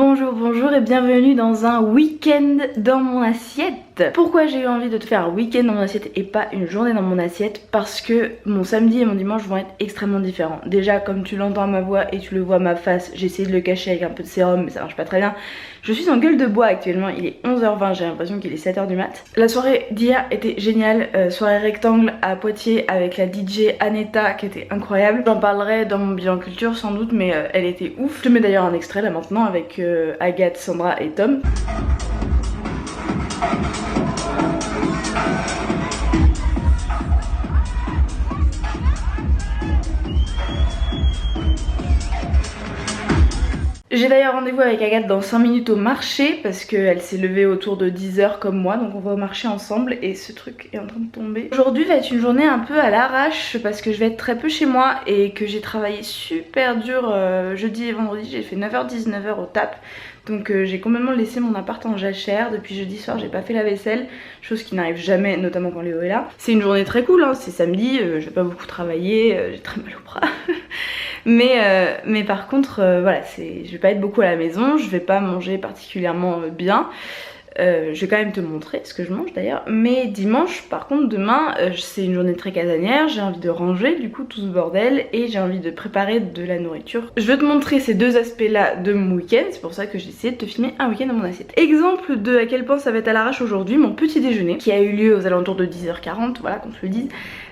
Bonjour, bonjour et bienvenue dans un week-end dans mon assiette. Pourquoi j'ai eu envie de te faire un week-end dans mon assiette et pas une journée dans mon assiette? Parce que mon samedi et mon dimanche vont être extrêmement différents. Déjà, comme tu l'entends à ma voix et tu le vois à ma face, j'ai essayé de le cacher avec un peu de sérum mais ça marche pas très bien. Je suis en gueule de bois actuellement, il est 11h20, j'ai l'impression qu'il est 7h du mat. La soirée d'hier était géniale, soirée rectangle à Poitiers avec la DJ Aneta qui était incroyable. J'en parlerai dans mon bilan culture sans doute, mais elle était ouf. Je te mets d'ailleurs un extrait là maintenant avec Agathe, Sandra et Tom. J'ai d'ailleurs rendez-vous avec Agathe dans 5 minutes au marché parce qu'elle s'est levée autour de 10h comme moi, donc on va au marché ensemble et ce truc est en train de tomber. Aujourd'hui va être une journée un peu à l'arrache parce que je vais être très peu chez moi et que j'ai travaillé super dur jeudi et vendredi. J'ai fait 9h-19h au tap, donc j'ai complètement laissé mon appart en jachère. Depuis jeudi soir j'ai pas fait la vaisselle, chose qui n'arrive jamais, notamment quand Léo est là. C'est une journée très cool, hein. C'est samedi, je vais pas beaucoup travailler, j'ai très mal au bras. mais par contre voilà, je vais pas être beaucoup à la maison, je vais pas manger particulièrement bien. Je vais quand même te montrer ce que je mange d'ailleurs. Mais dimanche par contre, demain c'est une journée très casanière. J'ai envie de ranger du coup tout ce bordel et j'ai envie de préparer de la nourriture. Je vais te montrer ces deux aspects là de mon week-end. C'est pour ça que j'ai essayé de te filmer un week-end dans mon assiette. Exemple de à quel point ça va être à l'arrache aujourd'hui, mon petit déjeuner qui a eu lieu aux alentours de 10h40, voilà qu'on se le dise.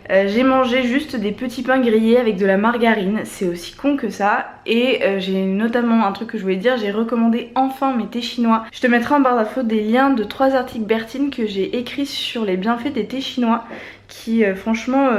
J'ai mangé juste des petits pains grillés avec de la margarine, c'est aussi con que ça. Et j'ai notamment un truc que je voulais dire, j'ai recommandé enfin mes thés chinois. Je te mettrai en barre d'infos des liens de 3 articles Bertine que j'ai écrits sur les bienfaits des thés chinois qui franchement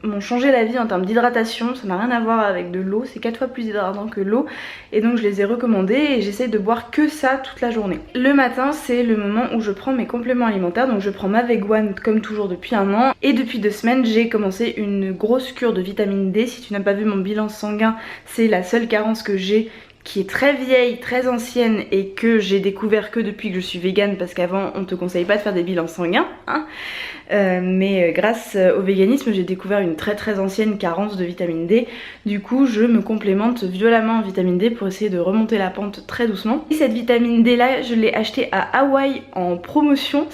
m'ont changé la vie en termes d'hydratation. Ça n'a rien à voir avec de l'eau, c'est 4 fois plus hydratant que l'eau et donc je les ai recommandés et j'essaie de boire que ça toute la journée. Le matin c'est le moment où je prends mes compléments alimentaires, donc je prends ma Veg1 comme toujours depuis un an et depuis 2 semaines j'ai commencé une grosse cure de vitamine D. Si tu n'as pas vu mon bilan sanguin, c'est la seule carence que j'ai qui est très vieille, très ancienne et que j'ai découvert que depuis que je suis végane parce qu'avant on te conseille pas de faire des bilans sanguins hein. Mais grâce au véganisme j'ai découvert une très ancienne carence de vitamine D. Du coup je me complémente violemment en vitamine D pour essayer de remonter la pente très doucement. Et cette vitamine D là je l'ai achetée à Hawaï en promotion,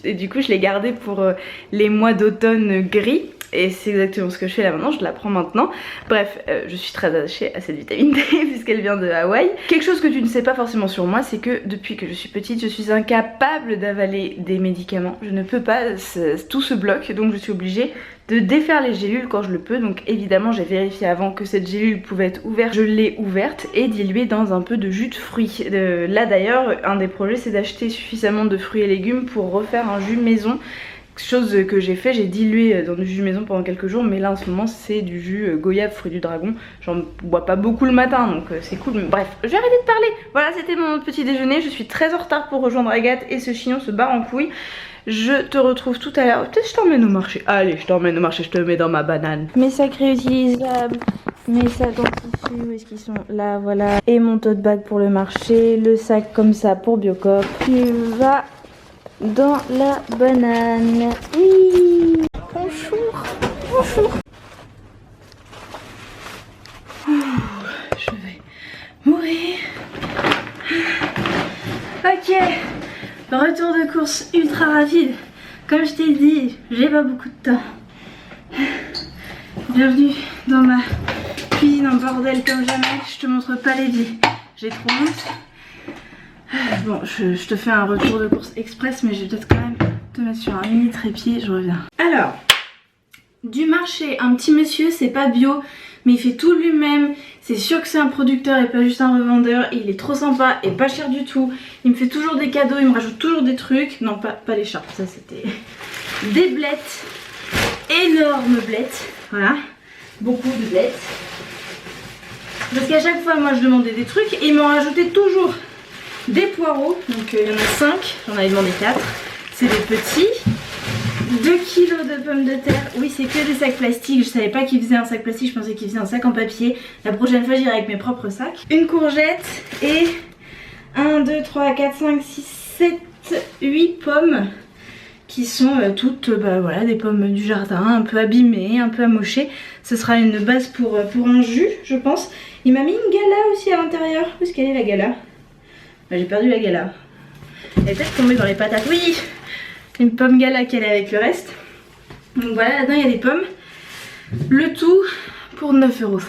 et du coup je l'ai gardée pour les mois d'automne gris. Et c'est exactement ce que je fais là maintenant, je la prends maintenant. Bref, je suis très attachée à cette vitamine D puisqu'elle vient de Hawaï. Quelque chose que tu ne sais pas forcément sur moi, c'est que depuis que je suis petite, je suis incapable d'avaler des médicaments. Je ne peux pas, tout se bloque, donc je suis obligée de défaire les gélules quand je le peux. Donc évidemment j'ai vérifié avant que cette gélule pouvait être ouverte, je l'ai ouverte et diluée dans un peu de jus de fruits. Là d'ailleurs, un des projets c'est d'acheter suffisamment de fruits et légumes pour refaire un jus maison. Chose que j'ai fait, j'ai dilué dans du jus maison pendant quelques jours, mais là en ce moment c'est du jus goyave fruit du dragon. J'en bois pas beaucoup le matin donc c'est cool, mais bref, je vais arrêter de parler. Voilà, c'était mon petit déjeuner, je suis très en retard pour rejoindre Agathe et ce chignon se barre en couille. Je te retrouve tout à l'heure, peut-être je t'emmène au marché. Allez, je t'emmène au marché, je te mets dans ma banane. Mes sacs réutilisables, mes sacs en tissu, où est-ce qu'ils sont? Là, voilà. Et mon tote bag pour le marché, le sac comme ça pour Biocop. Tu vas dans la banane. Oui. Bonjour. Bonjour. Je vais mourir. Ok. Retour de course ultra rapide. Comme je t'ai dit, j'ai pas beaucoup de temps. Bienvenue dans ma cuisine en bordel comme jamais. Je te montre pas les vies. J'ai trop honte. Bon, je te fais un retour de course express, mais je vais peut-être quand même te mettre sur un mini trépied, je reviens. Alors, du marché, un petit monsieur, c'est pas bio, mais il fait tout lui-même. C'est sûr que c'est un producteur et pas juste un revendeur. Et il est trop sympa et pas cher du tout. Il me fait toujours des cadeaux, il me rajoute toujours des trucs. Non, pas les charpes, ça c'était des blettes. Énormes blettes, voilà. Beaucoup de blettes. Parce qu'à chaque fois, moi je demandais des trucs et il m'en rajoutait toujours. Des poireaux, donc il y en a 5, j'en avais demandé 4, c'est des petits. 2 kilos de pommes de terre, oui c'est que des sacs plastiques, je savais pas qu'ils faisaient un sac plastique, je pensais qu'ils faisaient un sac en papier. La prochaine fois j'irai avec mes propres sacs. Une courgette et 1, 2, 3, 4, 5, 6, 7, 8 pommes qui sont toutes voilà, des pommes du jardin, un peu abîmées, un peu amochées. Ce sera une base pour un jus je pense. Il m'a mis une gala aussi à l'intérieur, où est-ce qu'elle est la gala? J'ai perdu la gala. Elle est peut-être tombée dans les patates. Oui, une pomme gala qu'elle est avec le reste. Donc voilà, là-dedans il y a des pommes. Le tout pour 9,50 €.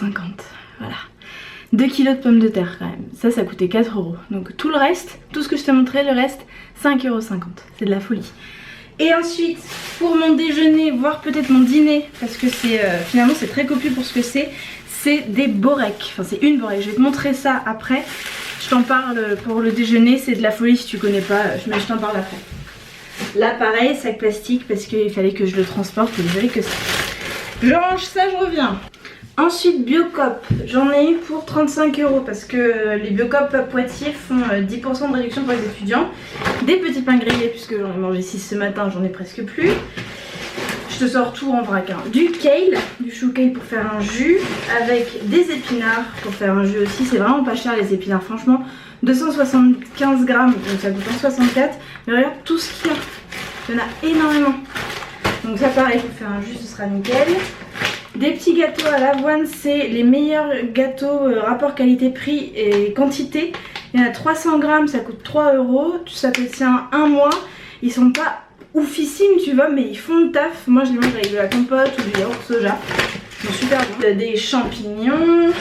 Voilà. 2 kilos de pommes de terre quand même. Ça coûtait 4 €. Donc tout le reste, tout ce que je t'ai montré, le reste, 5,50 €. C'est de la folie. Et ensuite, pour mon déjeuner, voire peut-être mon dîner, parce que c'est finalement c'est très copieux pour ce que c'est des borecs. Enfin c'est une borek. Je vais te montrer ça après. Je t'en parle pour le déjeuner, c'est de la folie si tu connais pas, mais je t'en parle après. Là pareil, sac plastique parce qu'il fallait que je le transporte et désolé que ça. Je range ça, je reviens. Ensuite Biocop, j'en ai eu pour 35 € parce que les Biocop à Poitiers font 10% de réduction pour les étudiants. Des petits pains grillés puisque j'en ai mangé 6 ce matin, j'en ai presque plus. Je te sors tout en vrac, hein. Du kale, du chou kale pour faire un jus, avec des épinards pour faire un jus aussi. C'est vraiment pas cher les épinards, franchement. 275 grammes, donc ça coûte 1,64 €. Mais regarde tout ce qu'il y a, il y en a énormément. Donc ça pareil, pour faire un jus, ce sera nickel. Des petits gâteaux à l'avoine, c'est les meilleurs gâteaux rapport qualité-prix et quantité. Il y en a 300 grammes, ça coûte 3 €. Ça te tient un mois. Ils sont pas oufissimes, tu vois, mais ils font le taf. Moi je les mange avec de la compote ou du yaourt soja. Ils sont super bons. Des champignons,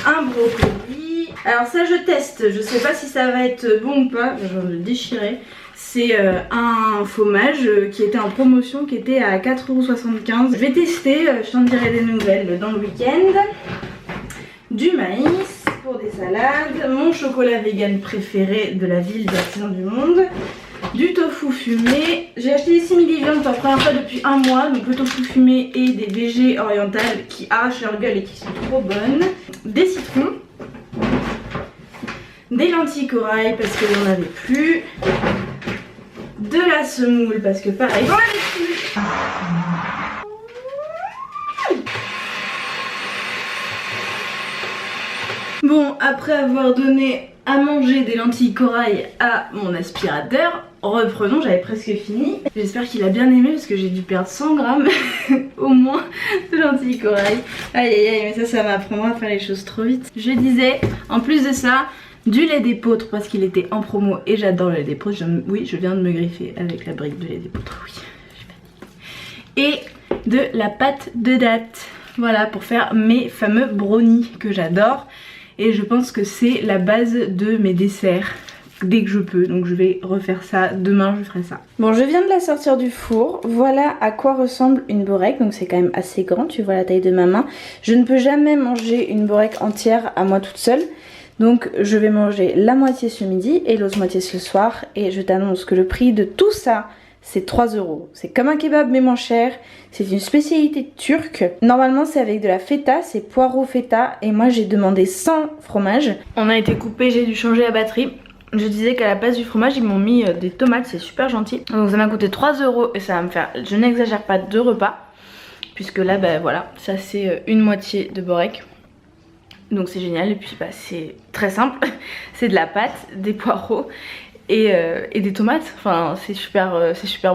un brocoli. Alors ça je teste, je sais pas si ça va être bon ou pas, je vais le déchirer. C'est un fromage qui était en promotion, qui était à 4,75 €. Je vais tester, je t'en dirai des nouvelles dans le week-end. Du maïs pour des salades, mon chocolat vegan préféré de la ville d'artisan du monde. Du tofu fumé, j'ai acheté des simili-viandes pour la première fois depuis un mois, donc le tofu fumé et des végés orientales qui arrachent leur gueule et qui sont trop bonnes. Des citrons, des lentilles corail parce qu'il n'y en avait plus, de la semoule parce que pareil, j'en avais plus. Bon, après avoir donné à manger des lentilles corail à mon aspirateur, reprenons, j'avais presque fini. J'espère qu'il a bien aimé parce que j'ai dû perdre 100 grammes au moins de lentilles corail. Aïe aïe aïe, mais ça m'apprendra à faire les choses trop vite. Je disais, en plus de ça, du lait d'épeautre parce qu'il était en promo et j'adore le lait d'épeautre. Oui, je viens de me griffer avec la brique de lait d'épeautre, oui. Et de la pâte de date. Voilà, pour faire mes fameux brownies que j'adore. Et je pense que c'est la base de mes desserts dès que je peux. Donc je vais refaire ça, demain je ferai ça. Bon, je viens de la sortir du four. Voilà à quoi ressemble une borek. Donc c'est quand même assez grand, tu vois la taille de ma main. Je ne peux jamais manger une borek entière à moi toute seule. Donc je vais manger la moitié ce midi et l'autre moitié ce soir. Et je t'annonce que le prix de tout ça, c'est 3 €. C'est comme un kebab mais moins cher. C'est une spécialité turque. Normalement c'est avec de la feta, c'est poireau feta. Et moi j'ai demandé sans fromage. On a été coupé, j'ai dû changer la batterie. Je disais qu'à la place du fromage ils m'ont mis des tomates, c'est super gentil. Donc ça m'a coûté 3 € et ça va me faire, je n'exagère pas, 2 repas. Puisque là ben voilà, ça c'est une moitié de borek. Donc c'est génial et puis bah, c'est très simple. C'est de la pâte, des poireaux et des tomates. Enfin c'est super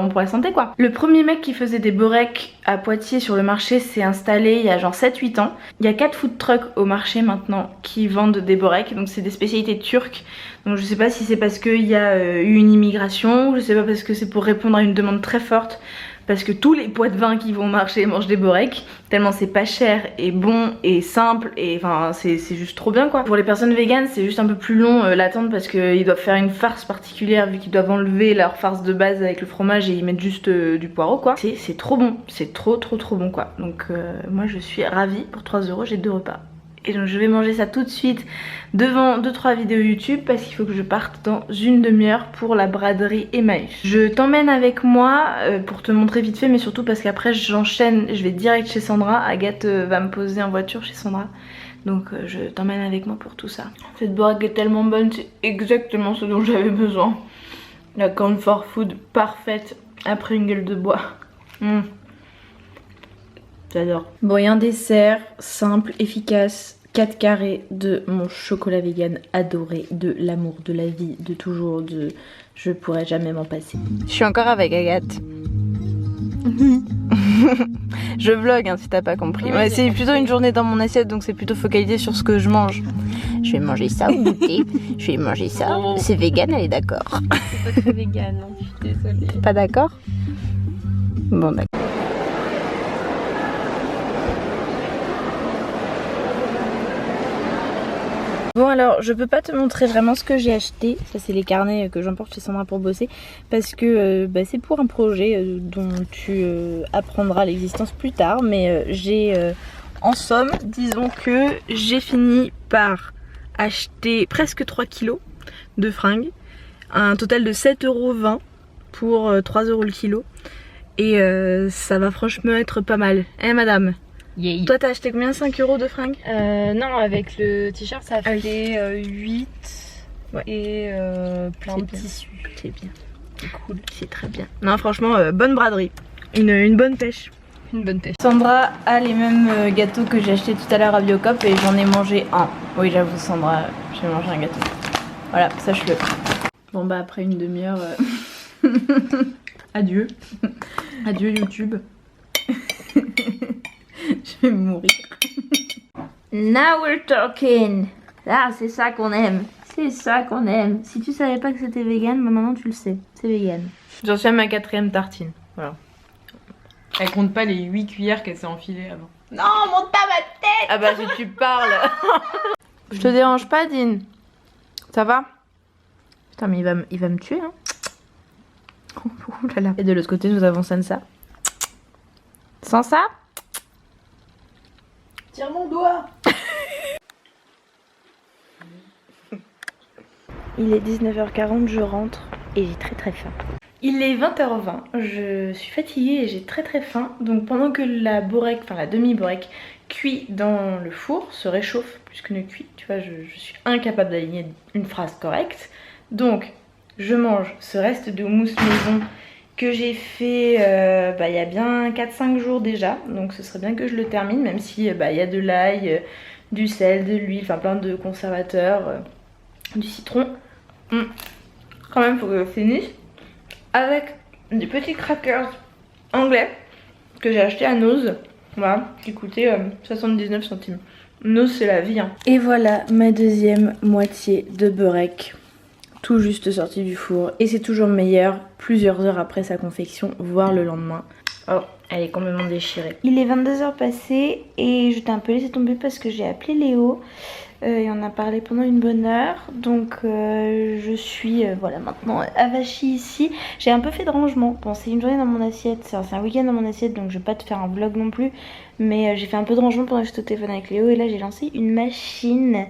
bon pour la santé quoi. Le premier mec qui faisait des borecs à Poitiers sur le marché s'est installé il y a genre 7-8 ans. Il y a 4 food trucks au marché maintenant qui vendent des borecs. Donc c'est des spécialités turques. Donc je sais pas si c'est parce qu'il y a eu une immigration, je sais pas parce que c'est pour répondre à une demande très forte. Parce que tous les poids de vin qui vont au marché mangent des borecs. Tellement c'est pas cher et bon et simple. Et enfin c'est juste trop bien quoi. Pour les personnes véganes c'est juste un peu plus long l'attente. Parce qu'ils doivent faire une farce particulière. Vu qu'ils doivent enlever leur farce de base avec le fromage. Et ils mettent juste du poireau quoi. C'est trop bon. C'est trop bon quoi. Donc moi je suis ravie. Pour 3 €, j'ai 2 repas. Et donc je vais manger ça tout de suite devant 2-3 vidéos YouTube parce qu'il faut que je parte dans une demi-heure pour la braderie Emmaüs. Je t'emmène avec moi pour te montrer vite fait mais surtout parce qu'après j'enchaîne, je vais direct chez Sandra. Agathe va me poser en voiture chez Sandra. Donc je t'emmène avec moi pour tout ça. Cette borek est tellement bonne, c'est exactement ce dont j'avais besoin. La comfort food parfaite après une gueule de bois. J'adore. Bon, et un dessert simple, efficace, 4 carrés de mon chocolat vegan adoré, de l'amour, de la vie, de toujours, de... Je pourrais jamais m'en passer. Je suis encore avec Agathe. Je vlog hein, si t'as pas compris. Ouais, c'est plutôt une journée dans mon assiette donc c'est plutôt focalisé sur ce que je mange. Je vais manger ça au goûter. Je vais manger ça. C'est vegan, elle est d'accord. C'est pas très vegan, hein, je suis désolée. Pas d'accord? Bon d'accord. Bon alors je peux pas te montrer vraiment ce que j'ai acheté, ça c'est les carnets que j'emporte chez Sandra pour bosser parce que c'est pour un projet dont tu apprendras l'existence plus tard, mais j'ai en somme, disons que j'ai fini par acheter presque 3 kilos de fringues, un total de 7,20 € pour 3 € le kilo et ça va franchement être pas mal, hein madame? Yeah. Toi t'as acheté combien? 5 € de fringues? Non, avec le t-shirt ça Ah oui. fait 8 ouais. Et plein de bien. tissus. C'est bien, c'est cool, c'est très bien. Non franchement, bonne braderie, une bonne pêche. Une bonne pêche. Sandra a les mêmes gâteaux que j'ai acheté tout à l'heure à Biocop et j'en ai mangé un. Oui j'avoue Sandra, j'ai mangé un gâteau. Voilà, sache-le. Bon bah après une demi-heure, adieu. Adieu YouTube. Je vais mourir. Now we're talking. Ah, c'est ça qu'on aime. C'est ça qu'on aime. Si tu savais pas que c'était vegan, bah maintenant tu le sais. C'est vegan. J'en suis à ma 4e tartine. Voilà. Elle compte pas les 8 cuillères qu'elle s'est enfilées avant. Non, monte pas ma tête. Ah bah si tu parles. Je te dérange pas, Dean? Ça va? Putain, mais il va me tuer, hein. Oh là là. Et de l'autre côté, nous avons Sansa. Sansa? Tire mon doigt. Il est 19h40, je rentre et j'ai très faim. Il est 20h20, je suis fatiguée et j'ai très faim. Donc pendant que la borek, enfin la demi-borek cuit dans le four, se réchauffe plus que ne cuit, tu vois, je suis incapable d'aligner une phrase correcte. Donc je mange ce reste de houmous maison que j'ai fait il y a bien 4-5 jours déjà. Donc ce serait bien que je le termine, même si il y a de l'ail, du sel, de l'huile, enfin plein de conservateurs, du citron. Quand même faut que je finisse. Avec des petits crackers anglais que j'ai acheté à Nose, voilà, qui coûtaient 79 centimes. Nose c'est la vie hein. Et voilà ma deuxième moitié de burek, tout juste sortie du four. Et c'est toujours meilleur plusieurs heures après sa confection, voire le lendemain. Oh, elle est complètement déchirée. Il est 22h passé et je t'ai un peu laissé tomber parce que j'ai appelé Léo. Et on a parlé pendant une bonne heure. Donc je suis voilà maintenant avachie ici. J'ai un peu fait de rangement. Bon c'est une journée dans mon assiette, c'est un week-end dans mon assiette, donc je vais pas te faire un vlog non plus. Mais j'ai fait un peu de rangement pendant que j'étais au téléphone avec Léo. Et là j'ai lancé une machine.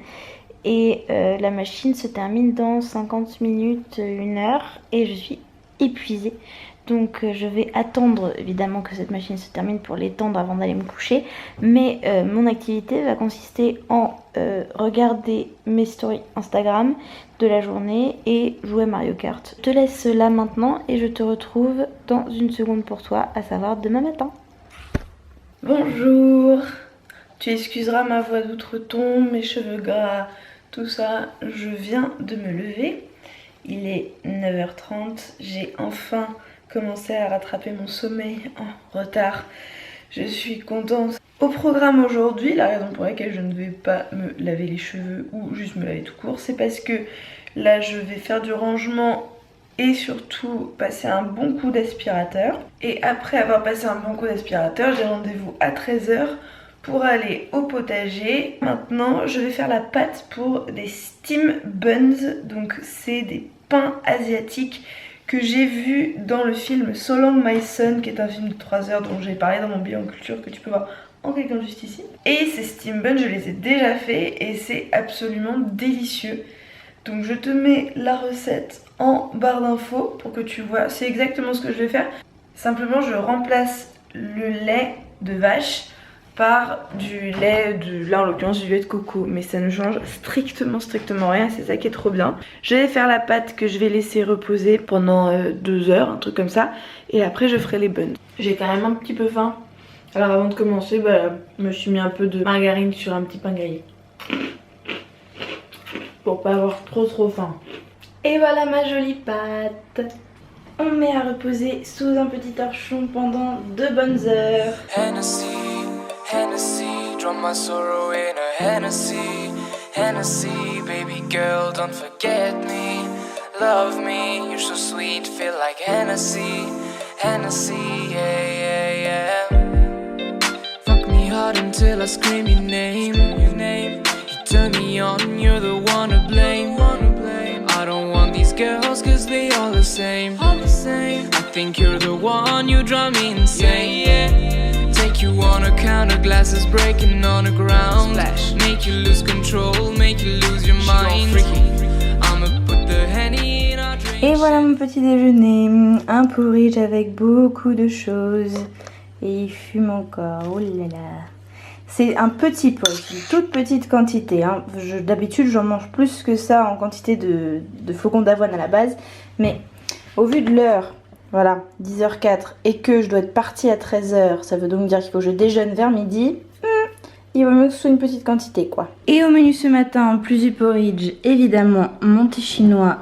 Et la machine se termine dans 50 minutes, 1 heure. Et je suis épuisée. Donc je vais attendre évidemment que cette machine se termine pour l'étendre avant d'aller me coucher. Mais mon activité va consister en regarder mes stories Instagram de la journée et jouer à Mario Kart. Je te laisse là maintenant et je te retrouve dans une seconde pour toi, à savoir demain matin. Bonjour. Tu excuseras ma voix d'outre-tombe, mes cheveux gras, tout ça. Je viens de me lever. Il est 9h30. J'ai enfin commencer à rattraper mon sommeil en retard. Je suis contente. Au programme aujourd'hui, la raison pour laquelle je ne vais pas me laver les cheveux ou juste me laver tout court, c'est parce que là je vais faire du rangement et surtout passer un bon coup d'aspirateur. Et après avoir passé un bon coup d'aspirateur, j'ai rendez-vous à 13h pour aller au potager. Maintenant je vais faire la pâte pour des steam buns, donc c'est des pains asiatiques que j'ai vu dans le film So Long My Son, qui est un film de 3 heures dont j'ai parlé dans mon bilan culture que tu peux voir en cliquant juste ici. Et ces steam buns, je les ai déjà fait et c'est absolument délicieux. Donc je te mets la recette en barre d'infos pour que tu vois, c'est exactement ce que je vais faire. Simplement je remplace le lait de vache par du lait de, là en l'occurrence du lait de coco, mais ça ne change strictement rien, c'est ça qui est trop bien. Je vais faire la pâte que je vais laisser reposer pendant 2 heures, un truc comme ça, et après je ferai les buns. J'ai quand même un petit peu faim, alors avant de commencer, je me suis mis un peu de margarine sur un petit pain grillé pour pas avoir trop faim. Et voilà ma jolie pâte. on met à reposer sous un petit torchon pendant 2 bonnes heures. Hennessy, Hennessy, drown my sorrow in a Hennessy, Hennessy, baby girl, don't forget me, love me, you're so sweet, feel like Hennessy, Hennessy, yeah, yeah, yeah. Fuck me hard until I scream your name, you turn me on, you're the one to blame, I don't want these girls cause they all the same, I think you're the one, you drive me insane, yeah. Take you on a counter, glasses breaking on the ground, make you lose control, make you lose your mind, I'ma put the Henny in our drink. Et voilà mon petit déjeuner, un porridge avec beaucoup de choses. Et il fume encore, oh là là. C'est un petit pot, une toute petite quantité. Hein. D'habitude j'en mange plus que ça en quantité de flocons d'avoine à la base. Mais au vu de l'heure, voilà, 10h04, et que je dois être partie à 13h, ça veut donc dire qu'il faut que je déjeune vers midi. Il vaut mieux que ce soit une petite quantité quoi. Et au menu ce matin, en plus du porridge, évidemment mon thé chinois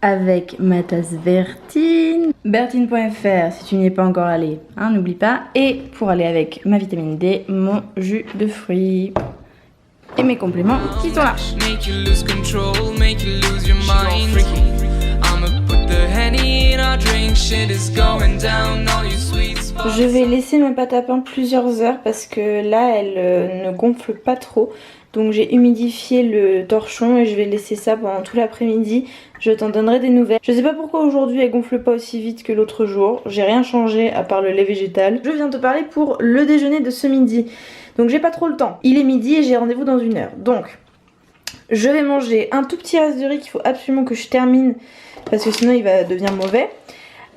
avec ma tasse Bertine. Bertine.fr si tu n'y es pas encore allé, hein, n'oublie pas. Et pour aller avec ma vitamine D, mon jus de fruits. Et mes compléments qui sont là. Make you lose control, make you lose your mind, I'ma put the Henny in our drink, shit is going down, all you sweet spots. Je vais laisser ma pâte à pain plusieurs heures parce que là elle ne gonfle pas trop. Donc j'ai humidifié le torchon et je vais laisser ça pendant tout l'après-midi. Je t'en donnerai des nouvelles. Je sais pas pourquoi aujourd'hui elle gonfle pas aussi vite que l'autre jour. J'ai rien changé à part le lait végétal. Je viens te parler pour le déjeuner de ce midi. Donc j'ai pas trop le temps. Il est midi et j'ai rendez-vous dans 1 heure. Donc je vais manger un tout petit reste de riz qu'il faut absolument que je termine parce que sinon il va devenir mauvais.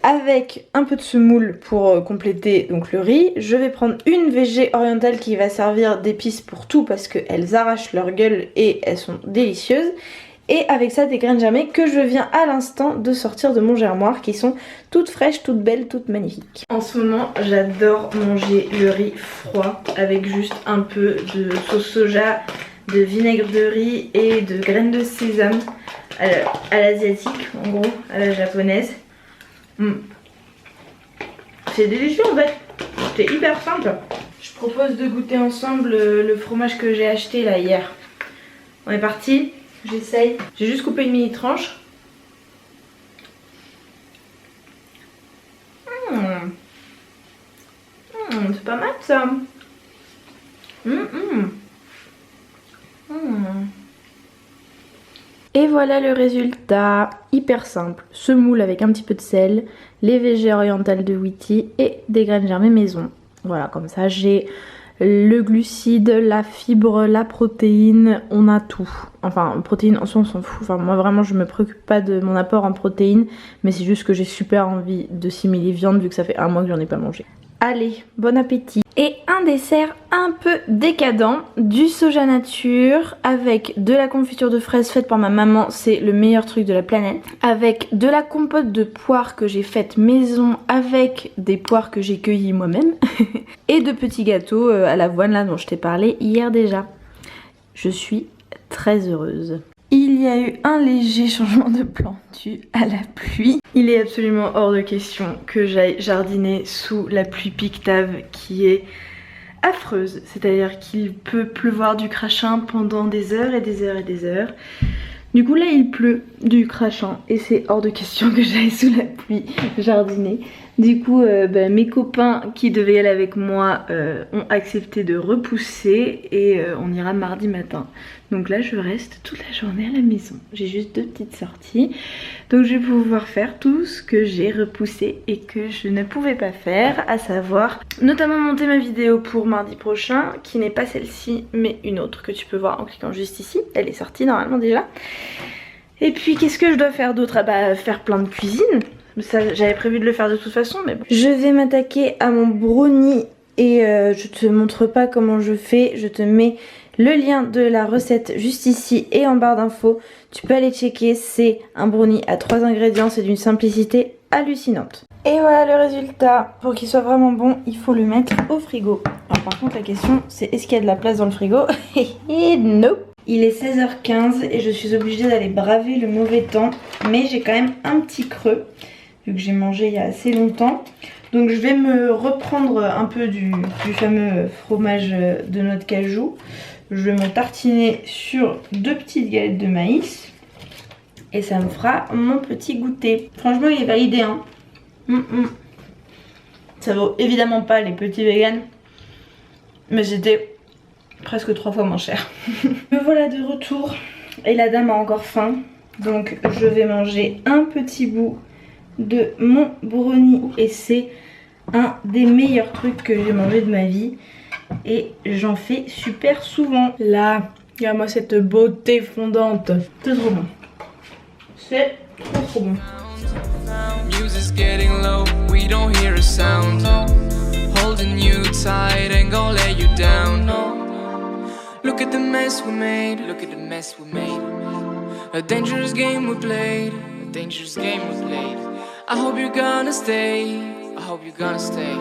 Avec un peu de semoule pour compléter donc le riz. Je vais prendre une végé orientale qui va servir d'épice pour tout parce qu'elles arrachent leur gueule et elles sont délicieuses. Et avec ça des graines germées que je viens à l'instant de sortir de mon germoir qui sont toutes fraîches, toutes belles, toutes magnifiques. En ce moment j'adore manger le riz froid avec juste un peu de sauce soja, de vinaigre de riz et de graines de sésame à l'asiatique en gros, à la japonaise. C'est délicieux en fait, c'est hyper simple. Je propose de goûter ensemble le fromage que j'ai acheté là hier. On est parti, j'essaye. J'ai juste coupé une mini tranche. C'est pas mal ça. Et voilà le résultat, hyper simple, semoule avec un petit peu de sel, les végés orientales de Wheaty et des graines germées maison. Voilà, comme ça j'ai le glucide, la fibre, la protéine, on a tout. Enfin, protéines, en soi on s'en fout, enfin moi vraiment je me préoccupe pas de mon apport en protéines, mais c'est juste que j'ai super envie de simuler viande vu que ça fait 1 mois que j'en ai pas mangé. Allez, bon appétit. Et un dessert un peu décadent, du soja nature avec de la confiture de fraises faite par ma maman, c'est le meilleur truc de la planète. Avec de la compote de poires que j'ai faite maison avec des poires que j'ai cueillies moi-même. Et de petits gâteaux à l'avoine là dont je t'ai parlé hier déjà. Je suis très heureuse. Il y a eu un léger changement de plan dû à la pluie. Il est absolument hors de question que j'aille jardiner sous la pluie pictave qui est affreuse. C'est-à-dire qu'il peut pleuvoir du crachin pendant des heures et des heures et des heures. Du coup là il pleut du crachin et c'est hors de question que j'aille sous la pluie jardiner. Du coup mes copains qui devaient y aller avec moi ont accepté de repousser et on ira mardi matin. Donc là je reste toute la journée à la maison. J'ai juste 2 petites sorties. Donc je vais pouvoir faire tout ce que j'ai repoussé et que je ne pouvais pas faire. À savoir notamment monter ma vidéo pour mardi prochain. Qui n'est pas celle-ci mais une autre que tu peux voir en cliquant juste ici. Elle est sortie normalement déjà. Et puis qu'est-ce que je dois faire d'autre? Ah bah faire plein de cuisine. Ça j'avais prévu de le faire de toute façon mais bon. Je vais m'attaquer à mon brownie et je te montre pas comment je fais. Je te mets le lien de la recette juste ici et en barre d'infos. Tu peux aller checker, c'est un brownie à 3 ingrédients, c'est d'une simplicité hallucinante. Et voilà le résultat. Pour qu'il soit vraiment bon, il faut le mettre au frigo. Alors par contre la question c'est est-ce qu'il y a de la place dans le frigo? Et non. Il est 16h15 et je suis obligée d'aller braver le mauvais temps. Mais j'ai quand même un petit creux. vu que j'ai mangé il y a assez longtemps. Donc je vais me reprendre un peu du fameux fromage de noix de cajou. Je vais m'en tartiner sur 2 petites galettes de maïs. Et ça me fera mon petit goûter. Franchement il est validé hein. Ça vaut évidemment pas les petits véganes. Mais c'était presque 3 fois moins cher. Me voilà de retour. Et la dame a encore faim. Donc je vais manger un petit bout de mon brownie. Et c'est un des meilleurs trucs que j'ai mangé de ma vie. Et j'en fais super souvent. Là, regarde-moi cette beauté fondante. C'est trop bon. C'est trop bon. Music's getting low, we don't hear a sound. Holding you tight, ain't gonna let you down. Look at the mess we made, look at the mess we made. A dangerous game we played, a dangerous game we played. I hope you're gonna stay, I hope you're gonna stay.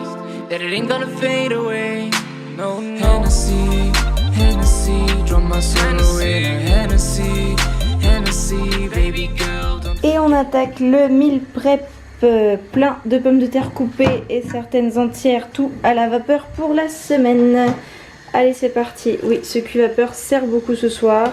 That it ain't gonna fade away. No, no. Hennessy, Hennessy, draw my sorrow in a Hennessy, Hennessy, baby girl. Et on attaque le meal prep plein de pommes de terre coupées et certaines entières, tout à la vapeur pour la semaine. Allez c'est parti. Oui, ce cuit vapeur sert beaucoup ce soir.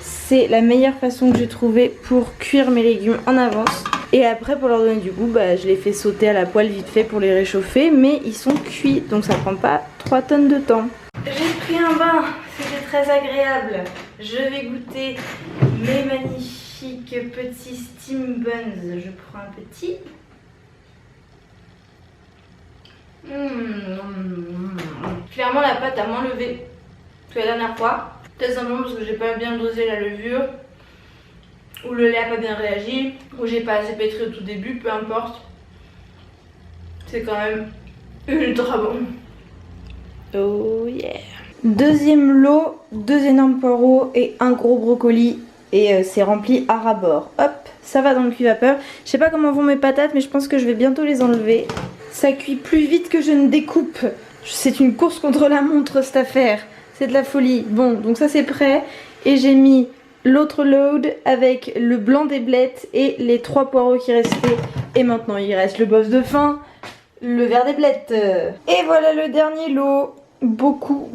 C'est la meilleure façon que j'ai trouvé pour cuire mes légumes en avance. Et après pour leur donner du goût, je les fais sauter à la poêle vite fait pour les réchauffer. Mais ils sont cuits donc ça prend pas 3 tonnes de temps. J'ai pris un bain, c'était très agréable. Je vais goûter mes magnifiques petits steam buns. Je prends un petit. Clairement la pâte a moins levé que la dernière fois. Peut-être simplement parce que j'ai pas bien dosé la levure, ou le lait a pas bien réagi, ou j'ai pas assez pétri au tout début, peu importe. C'est quand même ultra bon. Oh yeah. Deuxième lot, 2 énormes poireaux et un gros brocoli. Et c'est rempli à ras-bord. Hop, ça va dans le cuit vapeur. Je sais pas comment vont mes patates, mais je pense que je vais bientôt les enlever. Ça cuit plus vite que je ne découpe. C'est une course contre la montre cette affaire. C'est de la folie. Bon, donc ça c'est prêt. Et j'ai mis l'autre load avec le blanc des blettes et les 3 poireaux qui restaient. Et maintenant il reste le boss de fin, le vert des blettes. Et voilà le dernier lot. Beaucoup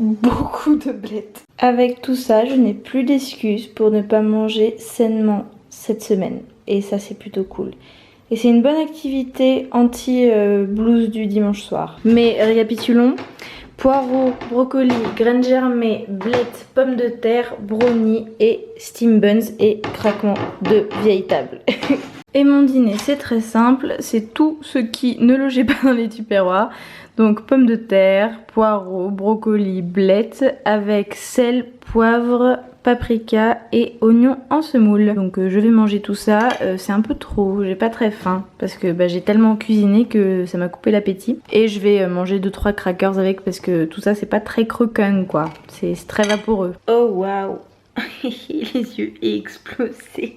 de blettes. Avec tout ça, je n'ai plus d'excuses pour ne pas manger sainement cette semaine. Et ça c'est plutôt cool. Et c'est une bonne activité anti-blues du dimanche soir. Mais récapitulons. Poireaux, brocoli, graines germées, blettes, pommes de terre, brownie et steam buns et craquement de vieille table. Et mon dîner c'est très simple, c'est tout ce qui ne logeait pas dans les tupperwares. Donc pommes de terre, poireaux, brocoli, blettes avec sel, poivre, paprika et oignons en semoule. Donc je vais manger tout ça, c'est un peu trop, j'ai pas très faim parce que j'ai tellement cuisiné que ça m'a coupé l'appétit. Et je vais manger 2-3 crackers avec parce que tout ça c'est pas très croquant quoi, c'est très vaporeux. Oh waouh. Les yeux explosés.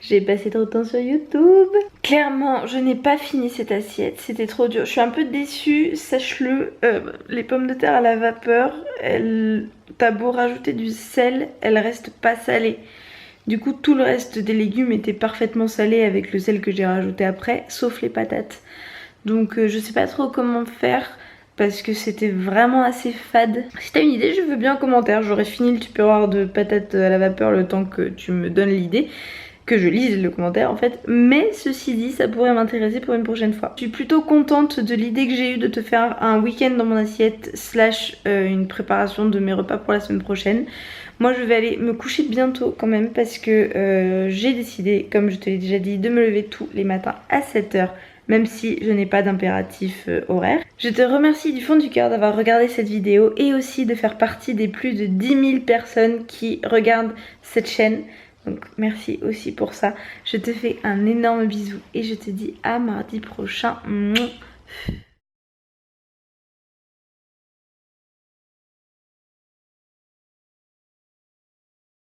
J'ai passé trop de temps sur YouTube. Clairement, je n'ai pas fini cette assiette. C'était trop dur. Je suis un peu déçue. Sache-le. Les pommes de terre à la vapeur, t'as beau rajouter du sel, elles restent pas salées. Du coup, tout le reste des légumes était parfaitement salé avec le sel que j'ai rajouté après, sauf les patates. Donc, je sais pas trop comment faire. Parce que c'était vraiment assez fade. Si t'as une idée, je veux bien en commentaire. J'aurais fini le tupperware de patates à la vapeur le temps que tu me donnes l'idée, que je lise le commentaire en fait. Mais ceci dit, ça pourrait m'intéresser pour une prochaine fois. Je suis plutôt contente de l'idée que j'ai eue de te faire un week-end dans mon assiette / une préparation de mes repas pour la semaine prochaine. Moi je vais aller me coucher bientôt quand même parce que j'ai décidé, comme je te l'ai déjà dit, de me lever tous les matins à 7 h. Même si je n'ai pas d'impératif horaire. Je te remercie du fond du cœur d'avoir regardé cette vidéo et aussi de faire partie des plus de 10 000 personnes qui regardent cette chaîne. Donc merci aussi pour ça. Je te fais un énorme bisou et je te dis à mardi prochain.